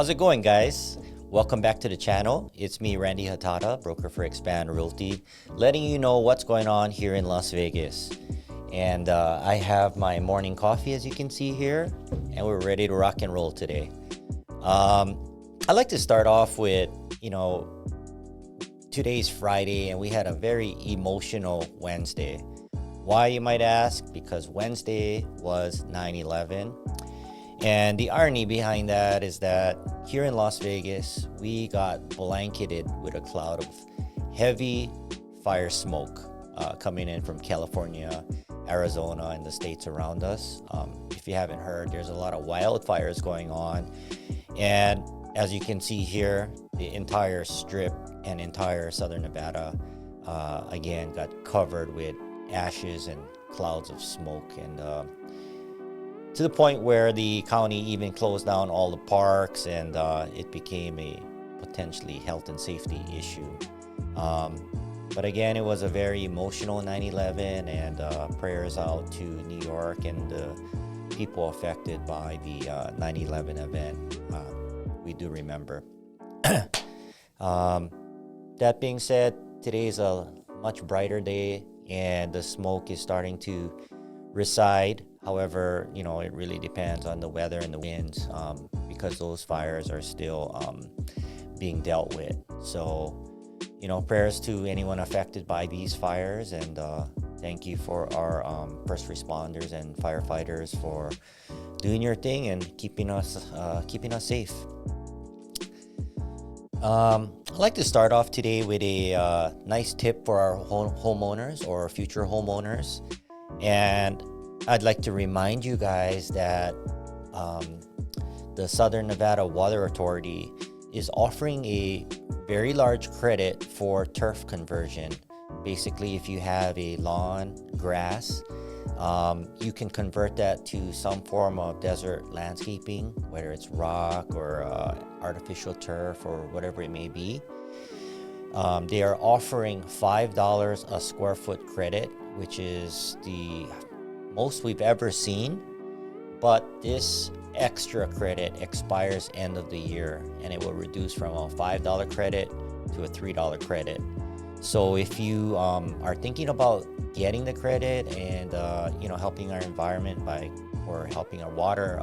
How's it going, guys? Welcome back to the channel. It's me, Randy Hatata, broker for Xpand Realty, letting you know what's going on here in Las Vegas. And I have my morning coffee, as you can see here, and we're ready to rock and roll today. I'd like to start off with, today's Friday, and we had a very emotional Wednesday. Why, you might ask? Because Wednesday was 9/11. And the irony behind that is that here in Las Vegas, we got blanketed with a cloud of heavy fire smoke coming in from California, Arizona, and the states around us. If you haven't heard, there's a lot of wildfires going on. And as you can see here, the entire strip and entire southern Nevada, again, got covered with ashes and clouds of smoke. And to the point where the county even closed down all the parks, and it became a potentially health and safety issue. But again, it was a very emotional 9/11, and prayers out to New York and the people affected by the 9/11 event. We do remember. That being said, today is a much brighter day, and the smoke is starting to reside. However, it really depends on the weather and the winds, because those fires are still being dealt with. So, prayers to anyone affected by these fires, and thank you for our first responders and firefighters for doing your thing and keeping us safe. I'd like to start off today with a nice tip for our homeowners or future homeowners. And I'd like to remind you guys that the Southern Nevada Water Authority is offering a very large credit for turf conversion. Basically, if you have a lawn, grass, you can convert that to some form of desert landscaping, whether it's rock or artificial turf or whatever it may be. They are offering $5 a square foot credit, which is the most we've ever seen. But this extra credit expires end of the year, and it will reduce from a $5 credit to a $3 credit. So if you are thinking about getting the credit and helping our environment or helping our water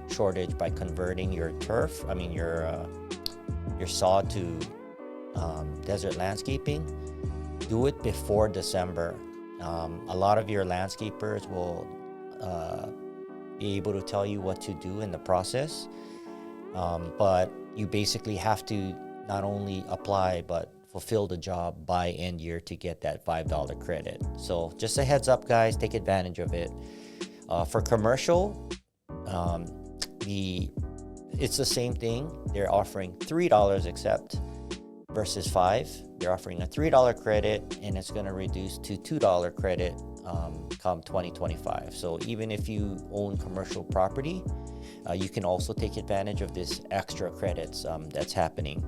shortage by converting your turf, your sod to desert landscaping, do it before December. A lot of your landscapers will be able to tell you what to do in the process, but you basically have to not only apply but fulfill the job by end year to get that $5 credit. So just a heads up, guys, take advantage of it. For commercial, it's the same thing. They're offering $3 except versus $5. They're offering a $3 credit, and it's going to reduce to $2 credit come 2025. So even if you own commercial property, you can also take advantage of this extra credits that's happening.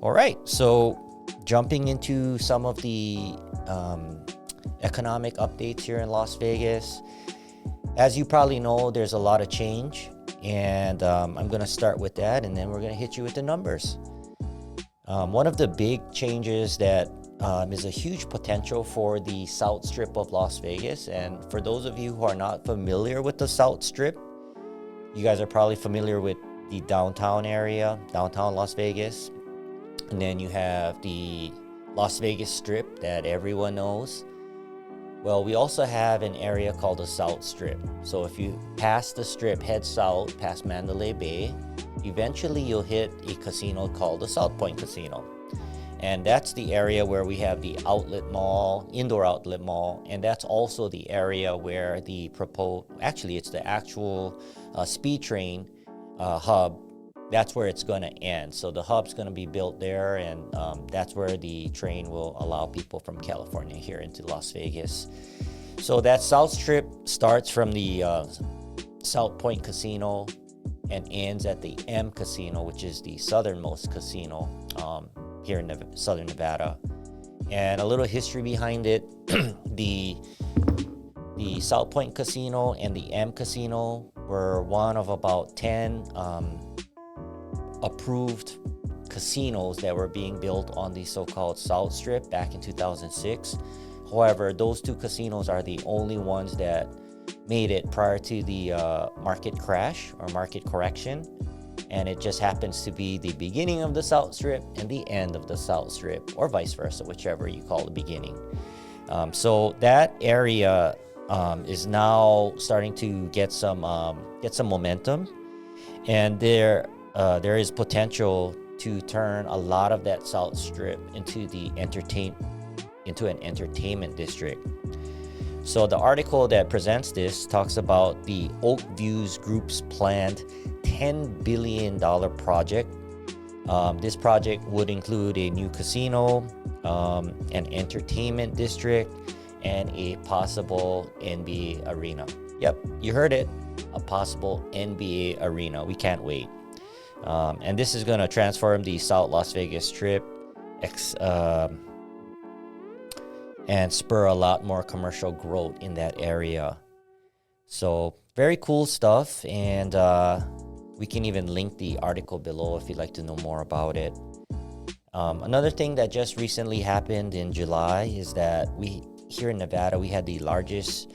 All right, so jumping into some of the economic updates here in Las Vegas. As you probably know, there's a lot of change, and I'm going to start with that, and then we're going to hit you with the numbers. One of the big changes that is a huge potential for the South Strip of Las Vegas. And for those of you who are not familiar with the South Strip, you guys are probably familiar with the downtown area, downtown Las Vegas. And then you have the Las Vegas Strip that everyone knows. Well, we also have an area called the South Strip. So if you pass the Strip, head south past Mandalay Bay, eventually you'll hit a casino called the South Point Casino. And that's the area where we have the outlet mall, indoor outlet mall, and that's also the area where it's the actual speed train hub. That's where it's going to end. So the hub's going to be built there, and that's where the train will allow people from California here into Las Vegas. So that South Strip starts from the South Point Casino and ends at the M Casino, which is the southernmost casino here in Southern Nevada. And a little history behind it. The South Point Casino and the M Casino were one of about 10 approved casinos that were being built on the so-called South Strip back in 2006. However, those 2 casinos are the only ones that made it prior to the market crash or market correction. And it just happens to be the beginning of the South Strip and the end of the South Strip, or vice versa, whichever you call the beginning. So that area is now starting to get some momentum, and there is potential to turn a lot of that South Strip into an entertainment district. So the article that presents this talks about the Oak Views Group's planned $10 billion project. This project would include a new casino, an entertainment district, and a possible NBA arena. Yep, you heard it, a possible NBA arena. We can't wait. And this is going to transform the South Las Vegas Strip and spur a lot more commercial growth in that area. So very cool stuff, and we can even link the article below if you'd like to know more about it. Another thing that just recently happened in July is that here in Nevada, we had the largest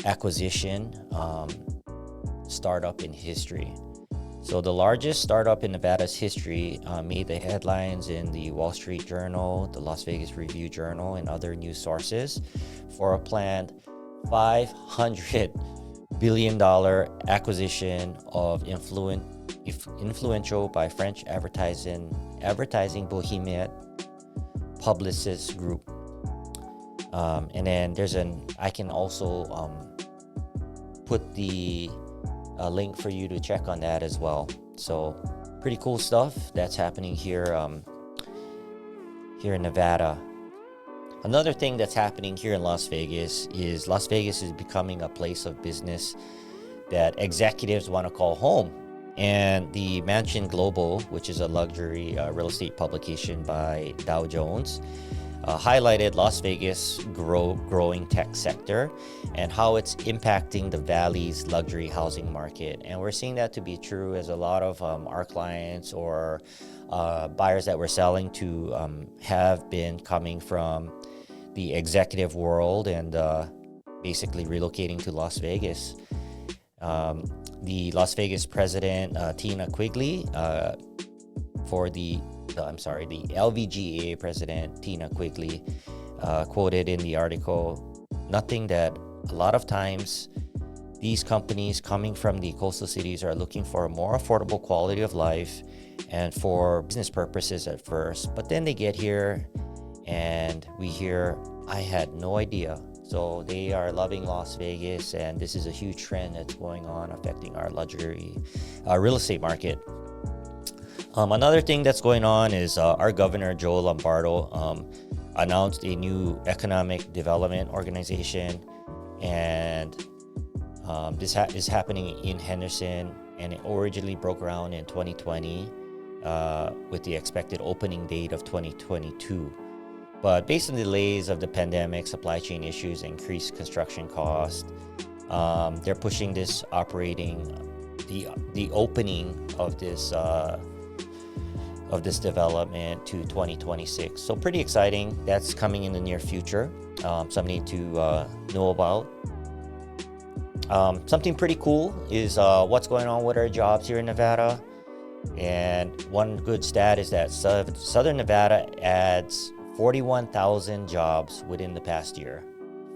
acquisition startup in history. So the largest startup in Nevada's history made the headlines in the Wall Street Journal, the Las Vegas Review-Journal, and other news sources for a planned $500 billion acquisition of influential by French advertising bohemian Publicis Group. And then I can also put the link for you to check on that as well. So pretty cool stuff that's happening here in Nevada. Another thing that's happening here in Las Vegas is becoming a place of business that executives want to call home. And the Mansion Global, which is a luxury real estate publication by Dow Jones, highlighted Las Vegas' growing tech sector and how it's impacting the valley's luxury housing market. And we're seeing that to be true, as a lot of our clients or buyers that we're selling to have been coming from the executive world and basically relocating to Las Vegas. The Las Vegas president, Tina Quigley, the LVGA president, Tina Quigley, quoted in the article, nothing that a lot of times these companies coming from the coastal cities are looking for a more affordable quality of life and for business purposes at first, but then they get here and we hear, I had no idea. So they are loving Las Vegas, and this is a huge trend that's going on affecting our luxury real estate market. Another thing that's going on is our governor, Joe Lombardo, announced a new economic development organization, and this is happening in Henderson, and it originally broke ground in 2020 with the expected opening date of 2022. But based on delays of the pandemic, supply chain issues, increased construction costs, they're pushing this the opening of this development to 2026. So pretty exciting. That's coming in the near future. Something to know about. Something pretty cool is what's going on with our jobs here in Nevada. And one good stat is that Southern Nevada adds 41,000 jobs within the past year.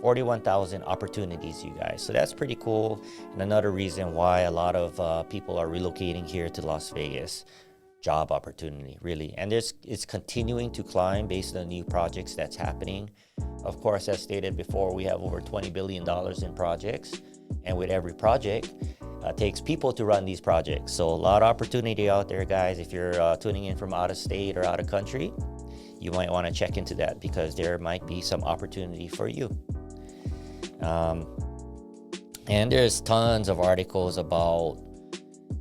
41,000 opportunities, you guys. So that's pretty cool. And another reason why a lot of people are relocating here to Las Vegas. Job opportunity, really. And it's continuing to climb based on new projects that's happening. Of course, as stated before, we have over $20 billion in projects. And with every project, it takes people to run these projects. So a lot of opportunity out there, guys. If you're tuning in from out of state or out of country, you might want to check into that, because there might be some opportunity for you. And there's tons of articles about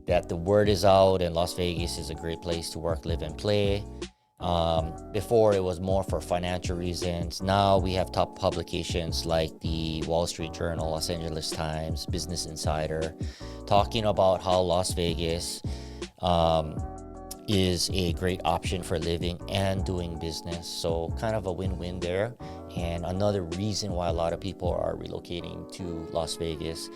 that the word is out and Las Vegas is a great place to work, live, and play. Before it was more for financial reasons. Now we have top publications like the Wall Street Journal, Los Angeles Times, Business Insider, talking about how Las Vegas is a great option for living and doing business. So kind of a win-win there. And another reason why a lot of people are relocating to Las Vegas.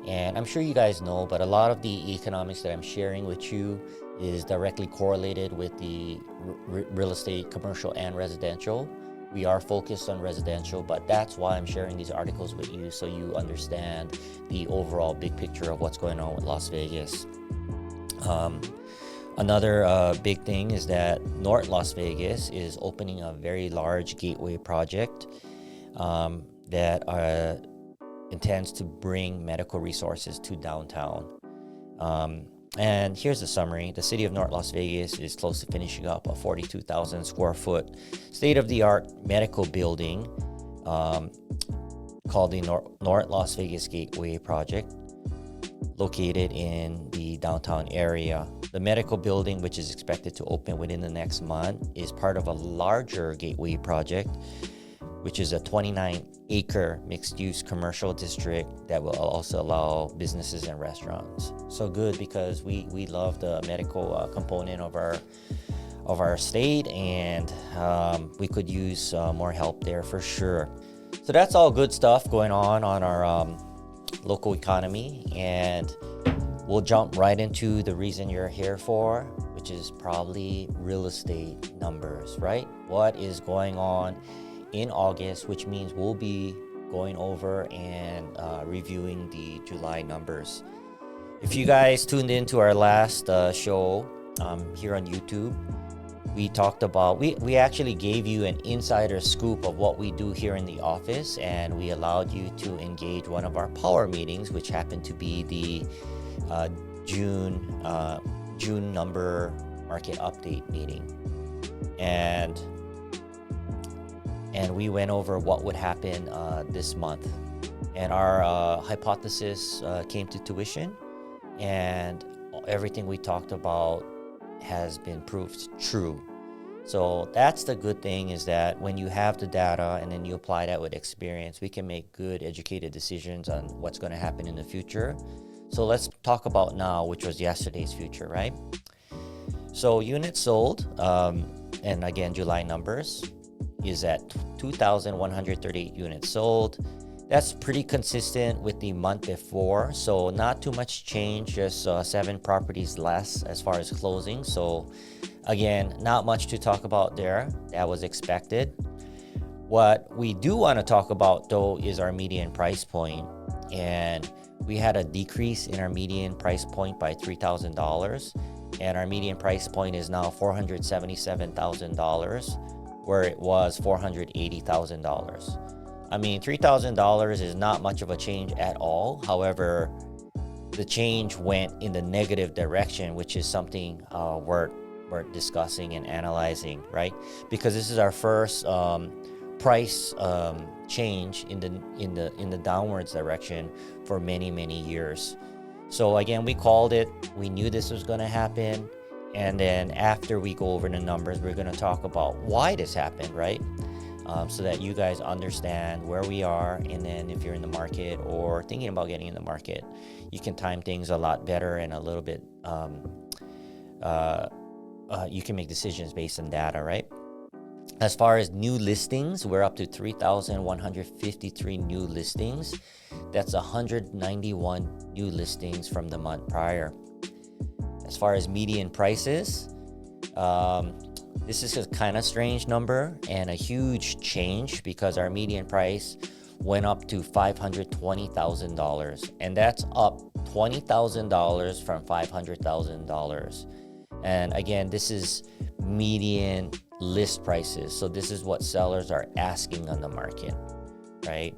And I'm sure you guys know, but a lot of the economics that I'm sharing with you is directly correlated with the real estate, commercial and residential. We are focused on residential, but that's why I'm sharing these articles with you, so you understand the overall big picture of what's going on with Las Vegas. Another big thing is that North Las Vegas is opening a very large gateway project that intends to bring medical resources to downtown. And here's the summary. The city of North Las Vegas is close to finishing up a 42,000 square foot state-of-the-art medical building called the North Las Vegas Gateway Project, located in the downtown area. The medical building, which is expected to open within the next month, is part of a larger gateway project, which is a 29-acre mixed-use commercial district that will also allow businesses and restaurants. So good, because we love the medical component of our state, and we could use more help there for sure. So that's all good stuff going on our local economy, and we'll jump right into the reason you're here for, which is probably real estate numbers, right? What is going on in August, which means we'll be going over and reviewing the July numbers. If you guys tuned into our last show here on YouTube, we talked about, we actually gave you an insider scoop of what we do here in the office, and we allowed you to engage one of our power meetings, which happened to be the June number market update meeting. And we went over what would happen this month. And our hypothesis came to tuition, and everything we talked about has been proved true. So that's the good thing, is that when you have the data and then you apply that with experience, we can make good educated decisions on what's going to happen in the future. So let's talk about now, which was yesterday's future, right? So units sold, and again, July numbers, is at 2,138 units sold. That's pretty consistent with the month before, so not too much change, just 7 properties less as far as closing. So again, not much to talk about there. That was expected. What we do want to talk about, though, is our median price point. And we had a decrease in our median price point by $3,000, and our median price point is now $477,000, where it was $480,000. I mean, $3,000 is not much of a change at all. However, the change went in the negative direction, which is something we're discussing and analyzing, right? Because this is our first price change in the downwards direction for many years. So again, we called it. We knew this was going to happen. And then after we go over the numbers, we're going to talk about why this happened, right? So that you guys understand where we are. And then if you're in the market or thinking about getting in the market, you can time things a lot better and a little bit, you can make decisions based on data, right? As far as new listings, we're up to 3,153 new listings. That's 191 new listings from the month prior. As far as median prices, this is a kind of strange number and a huge change, because our median price went up to $520,000, and that's up $20,000 from $500,000. And again, this is median list prices. So this is what sellers are asking on the market, right?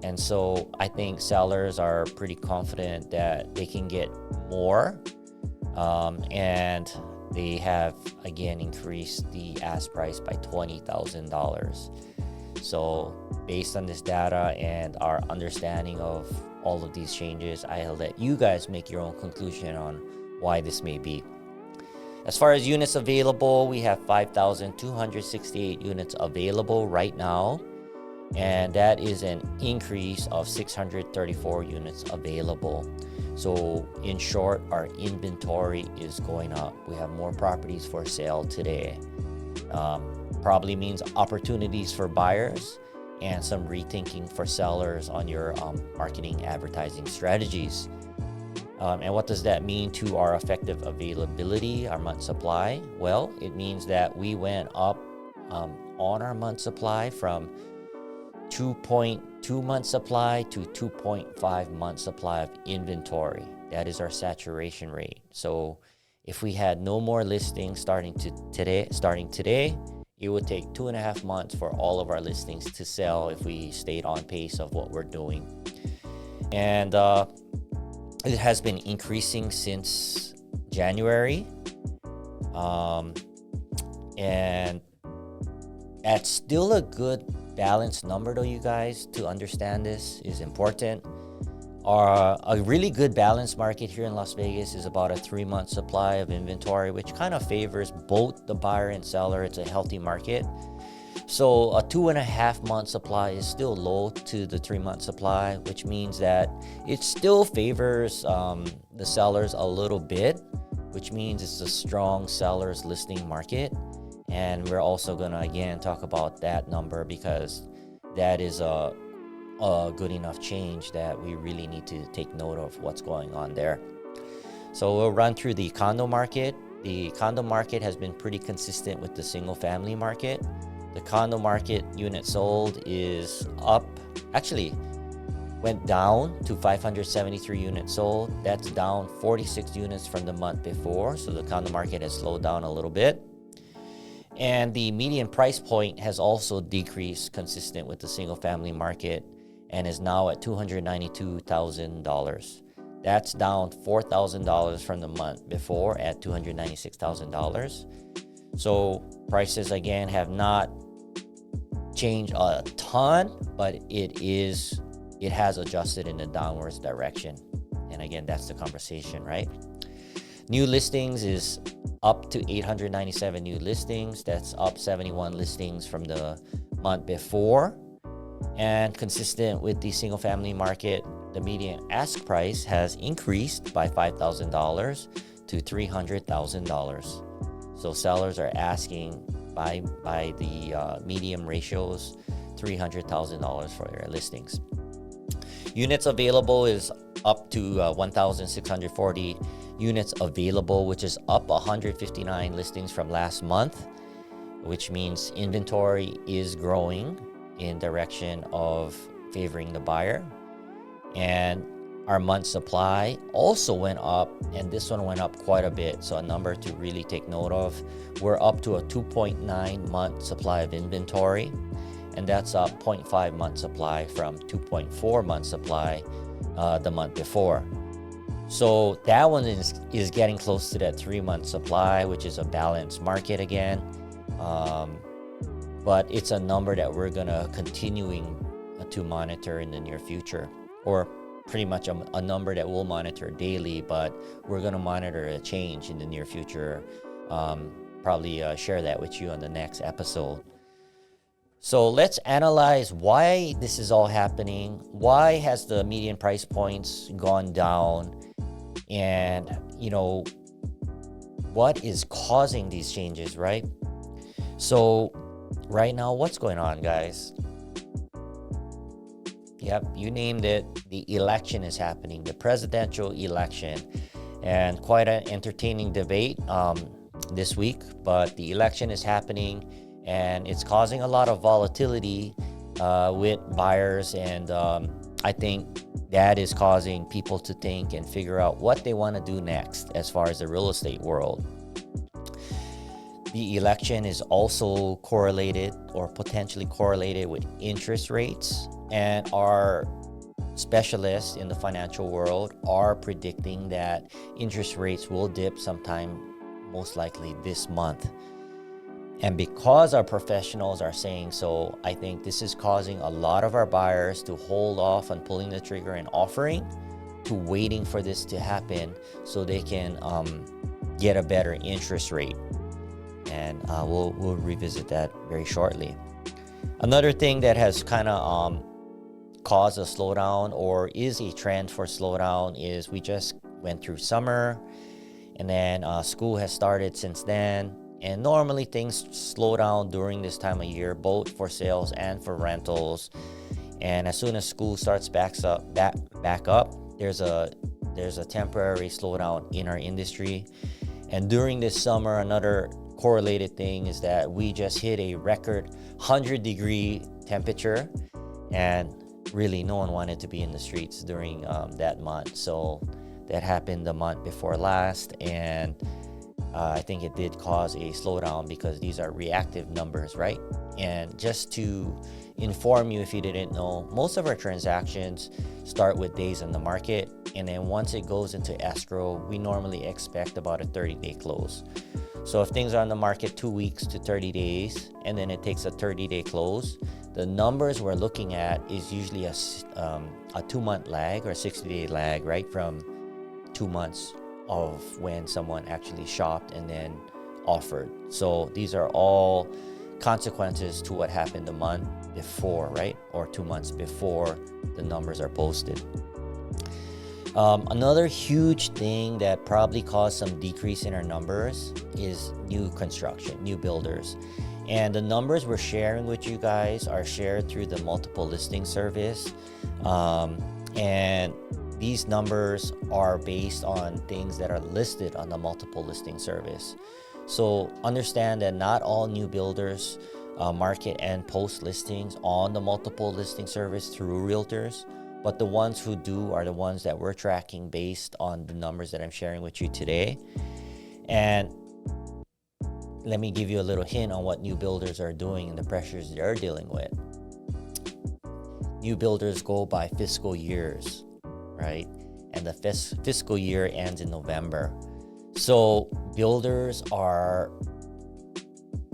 And so I think sellers are pretty confident that they can get more, and they have again increased the ask price by $20,000. So based on this data and our understanding of all of these changes, I'll let you guys make your own conclusion on why this may be. As far as units available, we have 5,268 units available right now. and that is an increase of 634 units available. So in short, our inventory is going up. We have more properties for sale today. Probably means opportunities for buyers and some rethinking for sellers on your marketing advertising strategies. And what does that mean to our effective availability, our month supply? Well, it means that we went up on our month supply from 2.2 month supply to 2.5 month supply of inventory. That is our saturation rate. So if we had no more listings starting today, it would take 2.5 months for all of our listings to sell if we stayed on pace of what we're doing. And it has been increasing since January. And that's still a good balanced number though, you guys. To understand this is important. A really good balanced market here in Las Vegas is about a 3-month supply of inventory, which kind of favors both the buyer and seller. It's a healthy market. So a 2.5 month supply is still low to the 3-month supply, which means that it still favors the sellers a little bit, which means it's a strong seller's listing market. And we're also gonna again talk about that number because that is a good enough change that we really need to take note of what's going on there. So we'll run through the condo market. The condo market has been pretty consistent with the single family market. The condo market unit sold is up, actually went down to 573 units sold. That's down 46 units from the month before. So the condo market has slowed down a little bit. And the median price point has also decreased consistent with the single family market and is now at $292,000. That's down $4,000 from the month before at $296,000. So prices again have not changed a ton, but it has adjusted in the downwards direction. And again, that's the conversation, right? New listings is up to 897 new listings. That's up 71 listings from the month before. And consistent with the single family market, the median ask price has increased by $5,000 to $300,000. So sellers are asking by the medium ratios $300,000 for their listings. Units available is up to 1,640 units available, which is up 159 listings from last month, which means inventory is growing in direction of favoring the buyer. And our month supply also went up, and this one went up quite a bit. So a number to really take note of. We're up to a 2.9 month supply of inventory, and that's a 0.5 month supply from 2.4 month supply the month before. So that one is getting close to that 3-month supply, which is a balanced market again. But it's a number that we're gonna continuing to monitor in the near future, or pretty much a number that we'll monitor daily, but we're gonna monitor a change in the near future. Probably share that with you on the next episode. So let's analyze why this is all happening. Why has the median price points gone down? And, what is causing these changes, right? So right now, what's going on, guys? Yep, you named it. The election is happening, the presidential election, and quite an entertaining debate this week. But the election is happening, and it's causing a lot of volatility with buyers, and I think that is causing people to think and figure out what they want to do next as far as the real estate world. The election is also correlated or potentially correlated with interest rates, and our specialists in the financial world are predicting that interest rates will dip sometime, most likely this month. And because our professionals are saying so, I think this is causing a lot of our buyers to hold off on pulling the trigger and offering, to waiting for this to happen so they can get a better interest rate. And we'll revisit that very shortly. Another thing that has kind of caused a slowdown, or is a trend for slowdown, is we just went through summer, and then school has started since then. And normally things slow down during this time of year, both for sales and for rentals. And as soon as school starts back up, there's a temporary slowdown in our industry. And during this summer, another correlated thing is that we just hit a record 100-degree temperature, and really no one wanted to be in the streets during that month. So that happened the month before last, and I think it did cause a slowdown because these are reactive numbers, right? And just to inform you, if you didn't know, most of our transactions start with days on the market, and then once it goes into escrow, we normally expect about a 30-day close. So if things are on the market 2 weeks to 30 days, and then it takes a 30-day close, the numbers we're looking at is usually a 2-month lag or 60-day lag, right, from 2 months of when someone actually shopped and then offered. So these are all consequences to what happened the month before, right, or 2 months before the numbers are posted. Another huge thing that probably caused some decrease in our numbers is new construction, new builders. And the numbers we're sharing with you guys are shared through the multiple listing service. And these numbers are based on things that are listed on the multiple listing service. So understand that not all new builders market and post listings on the multiple listing service through realtors, but the ones who do are the ones that we're tracking based on the numbers that I'm sharing with you today. And let me give you a little hint on what new builders are doing and the pressures they're dealing with. New builders go by fiscal years, right? And the fiscal year ends in November. So builders are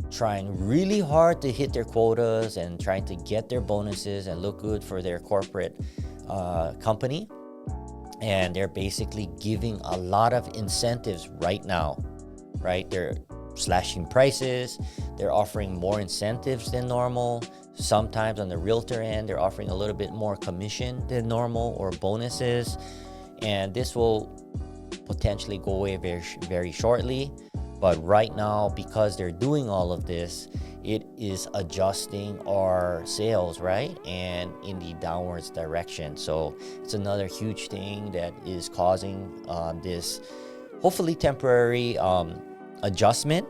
trying really hard to hit their quotas and trying to get their bonuses and look good for their corporate company. And they're basically giving a lot of incentives right now, right? They're slashing prices. They're offering more incentives than normal. Sometimes on the realtor end, they're offering a little bit more commission than normal or bonuses. And this will potentially go away very, very shortly. But right now, because they're doing all of this, it is adjusting our sales, right? And in the downwards direction. So it's another huge thing that is causing this hopefully temporary adjustment.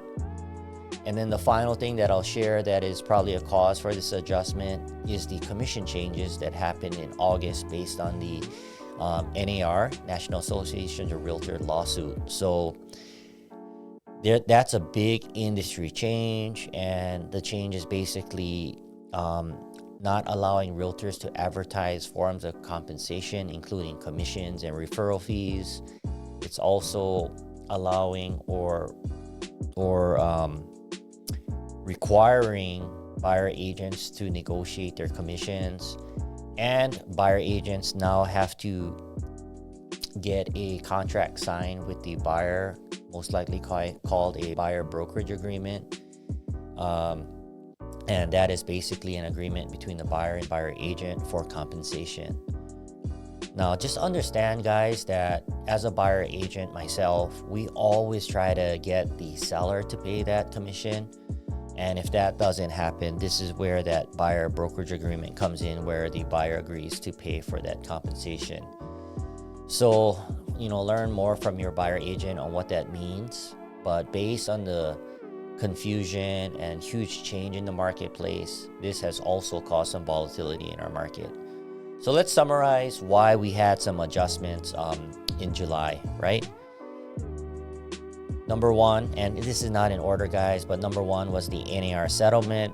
And then the final thing that I'll share that is probably a cause for this adjustment is the commission changes that happened in August based on the NAR, National Association of Realtor lawsuit. So that's a big industry change, and the change is basically not allowing realtors to advertise forms of compensation, including commissions and referral fees. It's also allowing or requiring buyer agents to negotiate their commissions, and buyer agents now have to get a contract signed with the buyer, most likely called a buyer brokerage agreement. And that is basically an agreement between the buyer and buyer agent for compensation. Now, just understand, guys, that as a buyer agent myself, we always try to get the seller to pay that commission. And if that doesn't happen, this is where that buyer brokerage agreement comes in, where the buyer agrees to pay for that compensation. So, learn more from your buyer agent on what that means. But based on the confusion and huge change in the marketplace, this has also caused some volatility in our market. So let's summarize why we had some adjustments in July, right? Number one, and this is not in order, guys, but number one was the NAR settlement.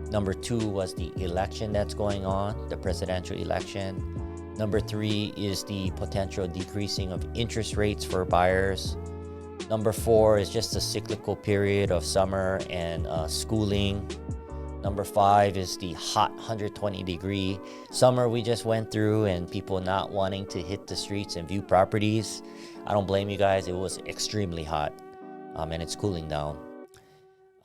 Number two was the election that's going on, the presidential election. Number three is the potential decreasing of interest rates for buyers. Number four is just a cyclical period of summer and schooling. Number five is the hot 120-degree summer we just went through and people not wanting to hit the streets and view properties. I don't blame you guys. It was extremely hot, and it's cooling down.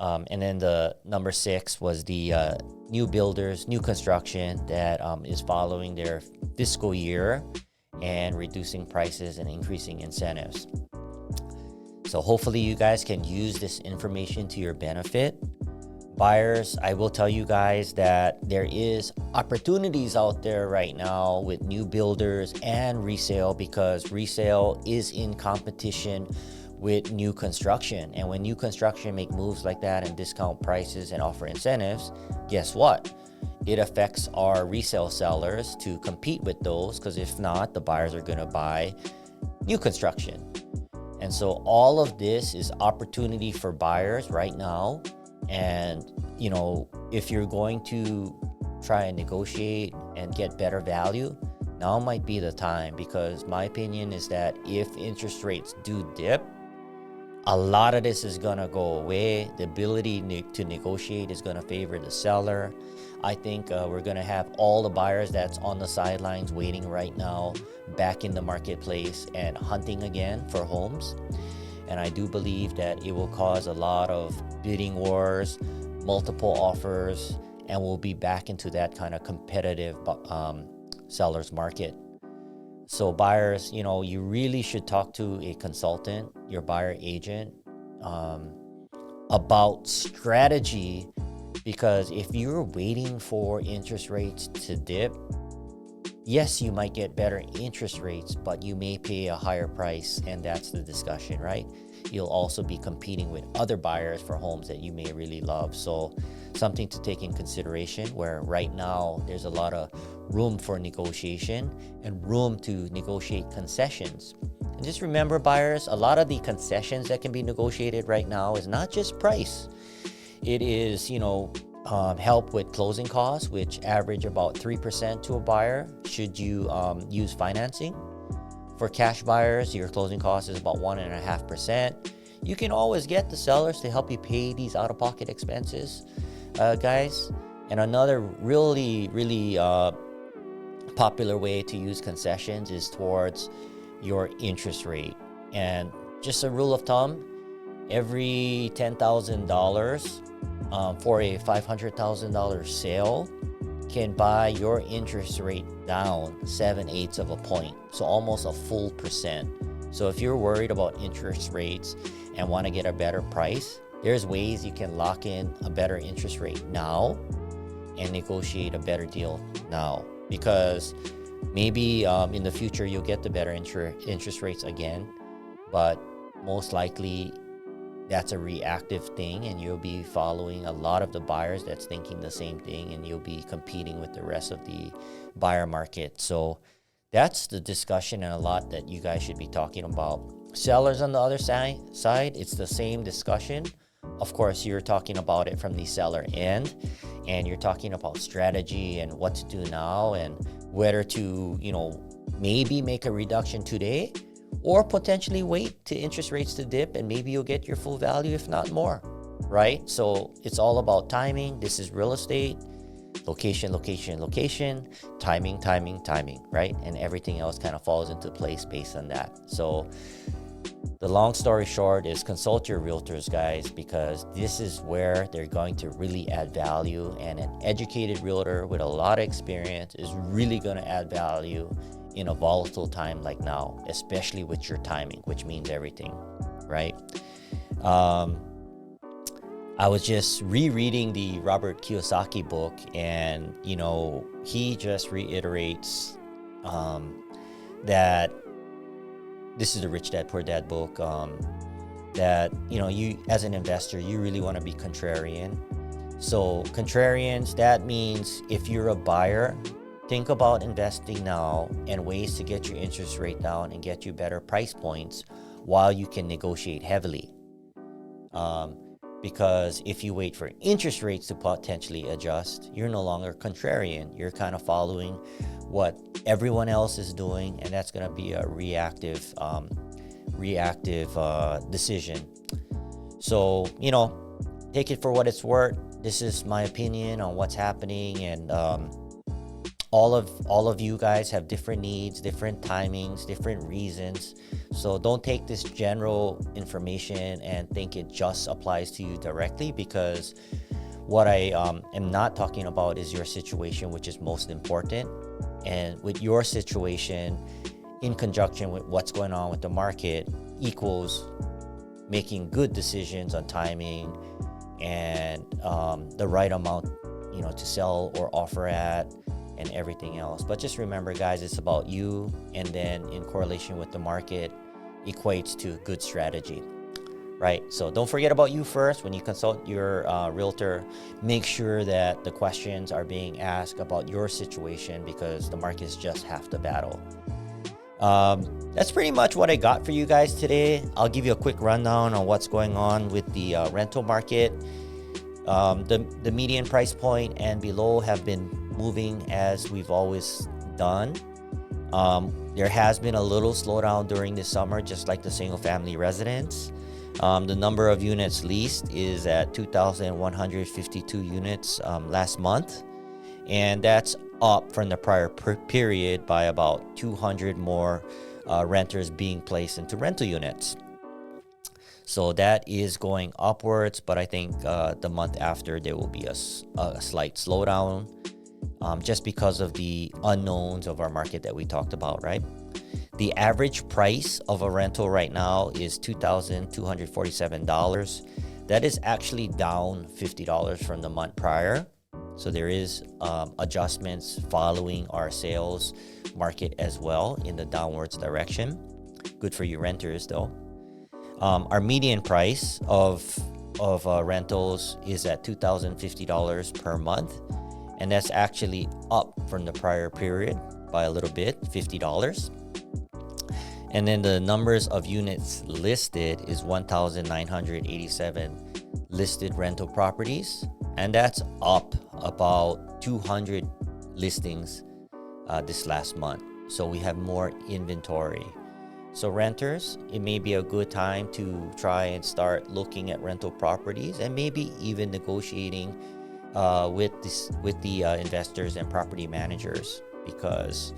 And then the number 6 was the new builders, new construction that is following their fiscal year and reducing prices and increasing incentives. So hopefully you guys can use this information to your benefit. Buyers, I will tell you guys that there is opportunities out there right now with new builders and resale, because resale is in competition with new construction. And when new construction make moves like that and discount prices and offer incentives, guess what? It affects our resale sellers to compete with those, because if not, the buyers are going to buy new construction. And so all of this is opportunity for buyers right now. And, you know, if you're going to try and negotiate and get better value, now might be the time, because my opinion is that if interest rates do dip, a lot of this is going to go away. The ability to negotiate is going to favor the seller. I think we're going to have all the buyers that's on the sidelines waiting right now back in the marketplace and hunting again for homes. And I do believe that it will cause a lot of bidding wars, multiple offers, and we'll be back into that kind of competitive seller's market. So buyers, you know, you really should talk to a consultant, your buyer agent, about strategy, because if you're waiting for interest rates to dip, yes, you might get better interest rates, but you may pay a higher price, and that's the discussion, right? You'll also be competing with other buyers for homes that you may really love. So something to take in consideration, where right now there's a lot of room for negotiation and room to negotiate concessions. And just remember, buyers, a lot of the concessions that can be negotiated right now is not just price. It is, you know, help with closing costs, which average about 3% to a buyer should you use financing. For cash buyers, your closing cost is about 1.5%. You can always get the sellers to help you pay these out-of-pocket expenses, guys. And another really popular way to use concessions is towards your interest rate. And just a rule of thumb, every $10,000 for a $500,000 sale can buy your interest rate down 7/8 of a point, so almost a full percent. So if you're worried about interest rates and want to get a better price, there's ways you can lock in a better interest rate now and negotiate a better deal now, because maybe in the future you'll get the better interest rates again, but most likely that's a reactive thing, and you'll be following a lot of the buyers that's thinking the same thing, and you'll be competing with the rest of the buyer market. So that's the discussion, and a lot that you guys should be talking about. Sellers on the other side, it's the same discussion. Of course, you're talking about it from the seller end, and you're talking about strategy and what to do now, and whether to, you know, maybe make a reduction today, or potentially wait to interest rates to dip, and maybe you'll get your full value, if not more, right? So it's all about timing. This is real estate. Location, timing, right? And everything else kind of falls into place based on that. So the long story short is consult your realtors, guys, because this is where they're going to really add value. And an educated realtor with a lot of experience is really going to add value in a volatile time like now, especially with your timing, which means everything, right? I was just rereading the Robert Kiyosaki book, and, you know, he just reiterates that this is the Rich Dad Poor Dad book, that, you know, you as an investor, you really want to be contrarian. So contrarians, that means if you're a buyer, think about investing now and ways to get your interest rate down and get you better price points while you can negotiate heavily. Because if you wait for interest rates to potentially adjust, you're no longer contrarian. You're kind of following what everyone else is doing, and that's going to be a reactive decision. So, you know, take it for what it's worth. This is my opinion on what's happening, and all of you guys have different needs, different timings, different reasons. So don't take this general information and think it just applies to you directly, because what I am not talking about is your situation, which is most important. And with your situation, in conjunction with what's going on with the market, equals making good decisions on timing and the right amount, to sell or offer at, and everything else. But just remember, guys, it's about you, and then in correlation with the market equates to good strategy, right? So don't forget about you first. When you consult your realtor, make sure that the questions are being asked about your situation, because the market is just half the battle. That's pretty much what I got for you guys today. I'll give you a quick rundown on what's going on with the rental market. The median price point and below have been moving as we've always done. There has been a little slowdown during the summer, just like the single family residence. The number of units leased is at 2,152 units last month, and that's up from the prior period by about 200 more renters being placed into rental units. So that is going upwards, but I think the month after there will be a slight slowdown, just because of the unknowns of our market that we talked about, right? The average price of a rental right now is $2,247. That is actually down $50 from the month prior. So there is adjustments following our sales market as well in the downwards direction. Good for you renters though. Our median price of rentals is at $2,050 per month, and that's actually up from the prior period by a little bit, $50. And then the numbers of units listed is 1,987 listed rental properties, and that's up about 200 listings this last month. So we have more inventory. So renters, it may be a good time to try and start looking at rental properties, and maybe even negotiating with the investors and property managers, because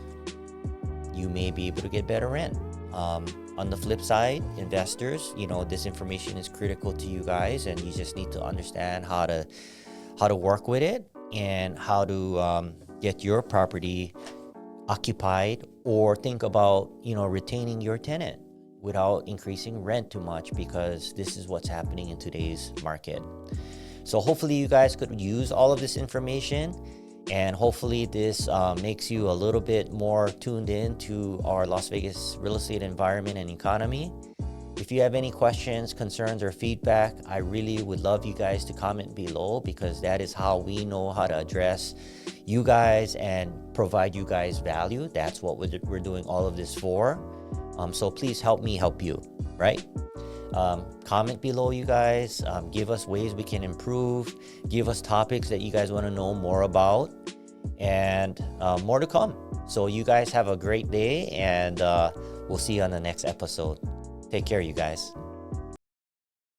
you may be able to get better rent. On the flip side, investors, this information is critical to you guys, and you just need to understand how to work with it, and how to get your property occupied, or think about retaining your tenant without increasing rent too much, because this is what's happening in today's market. So hopefully you guys could use all of this information, and hopefully this makes you a little bit more tuned in to our Las Vegas real estate environment and economy. If you have any questions, concerns, or feedback, I really would love you guys to comment below, because that is how we know how to address you guys and provide you guys value. That's what we're doing all of this for. So please help me help you, right? Comment below, you guys. Give us ways we can improve. Give us topics that you guys want to know more about, and more to come. So you guys have a great day, and we'll see you on the next episode. Take care, you guys.